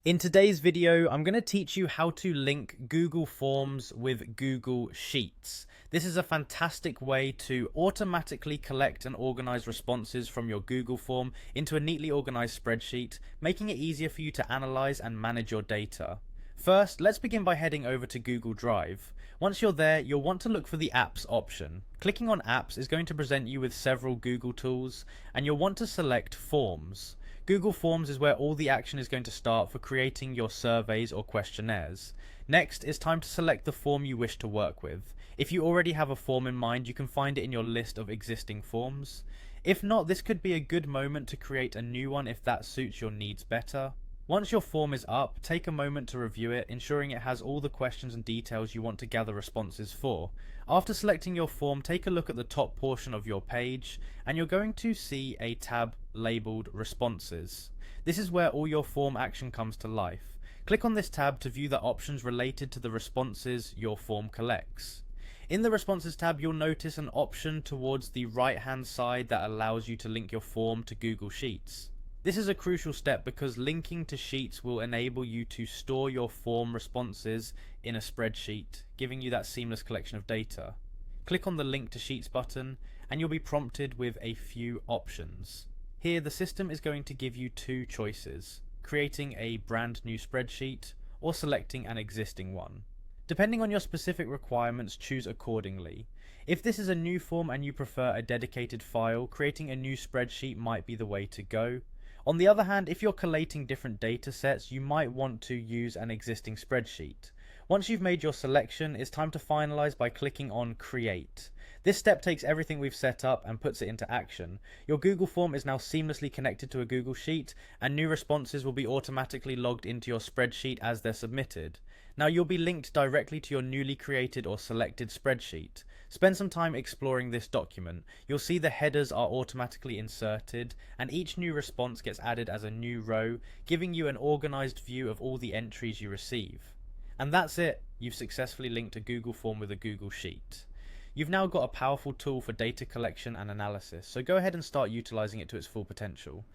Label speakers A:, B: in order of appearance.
A: In today's video, I'm going to teach you how to link Google Forms with Google Sheets. This is a fantastic way to automatically collect and organize responses from your Google form into a neatly organized spreadsheet, making it easier for you to analyze and manage your data. First, let's begin by heading over to Google Drive. Once you're there, you'll want to look for the Apps option. Clicking on Apps is going to present you with several Google tools, and you'll want to select Forms. Google Forms is where all the action is going to start for creating your surveys or questionnaires. Next, it's time to select the form you wish to work with. If you already have a form in mind, you can find it in your list of existing forms. If not, this could be a good moment to create a new one if that suits your needs better. Once your form is up, take a moment to review it, ensuring it has all the questions and details you want to gather responses for. After selecting your form, take a look at the top portion of your page, and you're going to see a tab labeled Responses. This is where all your form action comes to life. Click on this tab to view the options related to the responses your form collects. In the Responses tab, you'll notice an option towards the right hand side that allows you to link your form to Google Sheets. This is a crucial step because linking to Sheets will enable you to store your form responses in a spreadsheet, giving you that seamless collection of data. Click on the Link to Sheets button and you'll be prompted with a few options. Here the system is going to give you two choices: creating a brand new spreadsheet or selecting an existing one. Depending on your specific requirements, choose accordingly. If this is a new form and you prefer a dedicated file, creating a new spreadsheet might be the way to go. On the other hand, if you're collating different data sets, you might want to use an existing spreadsheet. Once you've made your selection, it's time to finalize by clicking on Create. This step takes everything we've set up and puts it into action. Your Google form is now seamlessly connected to a Google Sheet, and new responses will be automatically logged into your spreadsheet as they're submitted. Now you'll be linked directly to your newly created or selected spreadsheet. Spend some time exploring this document. You'll see the headers are automatically inserted, and each new response gets added as a new row, giving you an organized view of all the entries you receive. And that's it. You've successfully linked a Google form with a Google Sheet. You've now got a powerful tool for data collection and analysis, so go ahead and start utilizing it to its full potential.